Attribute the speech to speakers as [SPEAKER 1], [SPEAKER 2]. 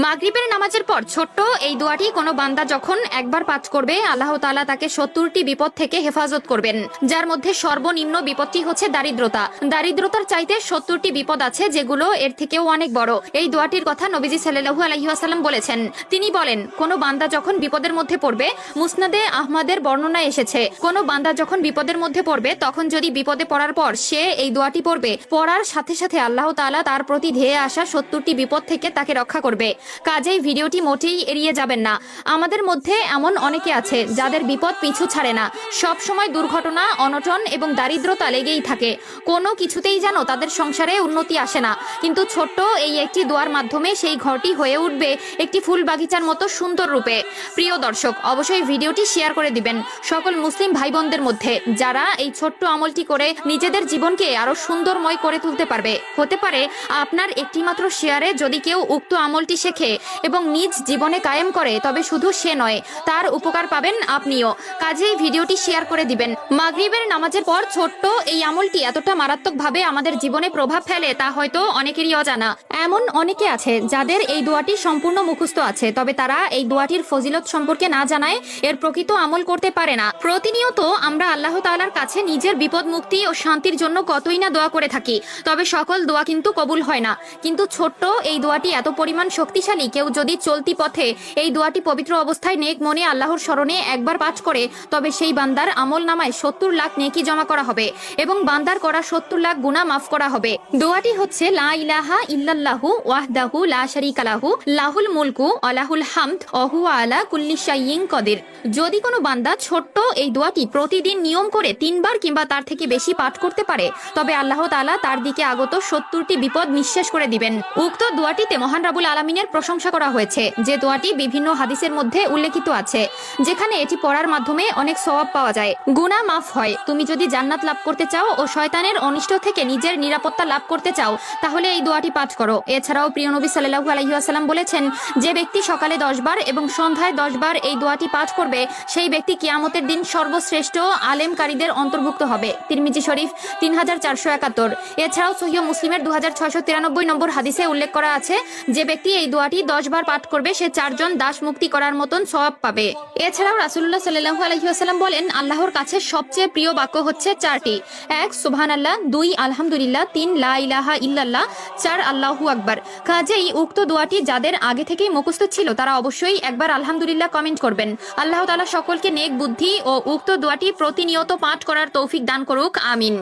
[SPEAKER 1] মাগরিবের নামাজের পর ছোট্ট এই দোয়াটি কোনো বান্দা যখন একবার পাঠ করবে, আল্লাহ তাআলা তাকে 70টি বিপদ থেকে হেফাজত করবেন, যার মধ্যে সর্বনিম্ন বিপদটি হচ্ছে দারিদ্রতা। দারিদ্রতার চাইতে 70টি বিপদ আছে যেগুলো এর থেকেও অনেক বড়। এই দোয়াটির কথা নবীজি সাল্লাল্লাহু আলাইহি ওয়াসাল্লাম বলেছেন। তিনি বলেন, কোনো বান্দা যখন বিপদের মধ্যে পড়বে, মুসনাদে আহমদের বর্ণনা এসেছে, কোনো বান্দা যখন বিপদের মধ্যে পড়বে তখন যদি বিপদে পড়ার পর সে এই দোয়াটি পড়বে, পড়ার সাথে সাথে আল্লাহ তাআলা তার প্রতি ধেয়ে আসা 70টি বিপদ থেকে তাকে রক্ষা করবে। কাজেই ভিডিওটি মোটেই এড়িয়ে যাবেন না। আমাদের মধ্যে এমন অনেকে আছে যাদের বিপদ পিছু ছাড়ে না, সব সময় দুর্ঘটনা, অনটন এবং দারিদ্রতা লেগেই থাকে। কোনো কিছুতেই যেন তাদের সংসারে উন্নতি আসে না। কিন্তু ছোট্ট এই একটি দোয়ার মাধ্যমে সেই ঘরটি হয়ে উঠবে একটি ফুল বাগিচার মতো সুন্দর রূপে। প্রিয় দর্শক, অবশ্যই ভিডিওটি শেয়ার করে দিবেন সকল মুসলিম ভাই বোনদের মধ্যে, যারা এই ছোট্ট আমলটি করে নিজেদের জীবনকে আরো সুন্দরময় করে তুলতে পারবে। হতে পারে আপনার একটিমাত্র শেয়ারে যদি কেউ উক্ত আমলটি শেখে এবং নিজ জীবনে কায়েম করে, তবে শুধু সে নয়, তার উপকার পাবেন আপনিও। কাজেই ভিডিওটি শেয়ার করে দিবেন। মাগরিবের নামাজের পর ছোট্ট এই আমলটি এতটা মারাত্মকভাবে আমাদের জীবনে প্রভাব ফেলে তা হয়তো অনেকেরই অজানা। এমন অনেকে আছে যাদের এই দোয়াটি সম্পূর্ণ মুখস্থ আছে, তবে তারা এই দোয়াটির ফজিলত সম্পর্কে না জানায় এর প্রকৃত আমল করতে পারে না। প্রতিনিয়ত আমরা আল্লাহ তাআলার কাছে নিজের বিপদ মুক্তি ও শান্তির জন্য কতই না দোয়া করে থাকি, তবে সকল দোয়া কিন্তু কবুল হয় না। কিন্তু ছোট্ট এই দোয়াটি এত পরিমাণ শক্তিশালী, কেউ যদি চলতি পথে এই দোয়াটি পবিত্র অবস্থায় নেক মনে আল্লাহর স্মরণে একবার পাঠ করে, তবে সেই বান্দার আমল নামায় 70 লাখ নেকি জমা করা হবে এবং বান্দার করা 70 লাখ গুনাহ মাফ করা হবে। দোয়াটি হচ্ছে লা ইলাহা ইল্লাল্লাহু ওয়াহদাহু লা শারীকা লাহু লাহুল মুলকু ওয়া লাহুল হামদ ওয়া হুয়া আলা কুল্লি শাইইন কদির। যদি কোনো বান্দা ছোট্ট এই দোয়াটি প্রতিদিন নিয়ম করে 3 বার কিংবা তার থেকে বেশি পাঠ করতে পারে, তবে আল্লাহ তাআলা তার দিকে আগত 70টি বিপদ নিঃশেষ করে দিবেন। উক্ত দোয়াটিতে মহান রাব্বুল আলামিনের প্রশংসা করা হয়েছে, যে দোয়াটি বিভিন্ন হাদিসের মধ্যে উল্লেখিত আছে, যেখানে এটি পড়ার মাধ্যমে অনেক সওয়াব পাওয়া যায়, গুনাহ মাফ হয়। তুমি যদি জান্নাত লাভ করতে চাও ও শয়তানের অনিষ্ট থেকে নিজের নিরাপত্তা লাভ করতে চাও, তাহলে এই দোয়াটি পাঠ করো। এছাড়াও প্রিয় নবী সাল্লাল্লাহু আলাইহি ওয়াসাল্লাম বলেছেন, যে ব্যক্তি সকালে 10 বার এবং সন্ধ্যায় 10 বার এই দোয়াটি পাঠ করবে, সেই ব্যক্তি কিয়ামতের দিন সর্বশ্রেষ্ঠ আলেমকারীদের অন্তর্ভুক্ত হবে। তিরমিজি শরীফ 3471। এছাড়াও সহিহ মুসলিমের 2693 নম্বর হাদিসে উল্লেখ করা আছে, যে ব্যক্তি এই দোয়াটি 10 বার পাঠ করবে, সে 4 জন দাস মুক্তি করার মতন সওয়াব পাবে। এছাড়াও রাসূলুল্লাহ সাল্লাল্লাহু আলাইহি ওয়াসাল্লাম বলেন, আল্লাহর কাছে সবচেয়ে প্রিয় বাক্য হচ্ছে 4টি: 1 সুবহানাল্লাহ, 2 আলহামদুলিল্লাহ, 3 লা ইলাহা ইল্লাল্লাহ, 4 আল্লাহু আকবার। কাজেই উক্ত দোয়াটি যাদের আগে থেকেই মুখস্থ ছিল, তারা অবশ্যই একবার আলহামদুলিল্লাহ কমেন্ট করবেন। আল্লাহ তাআলা সকলকে নেক বুদ্ধি ও উক্ত দোয়াটি প্রতিনিয়ত পাঠ করার তৌফিক দান করুক, আমিন।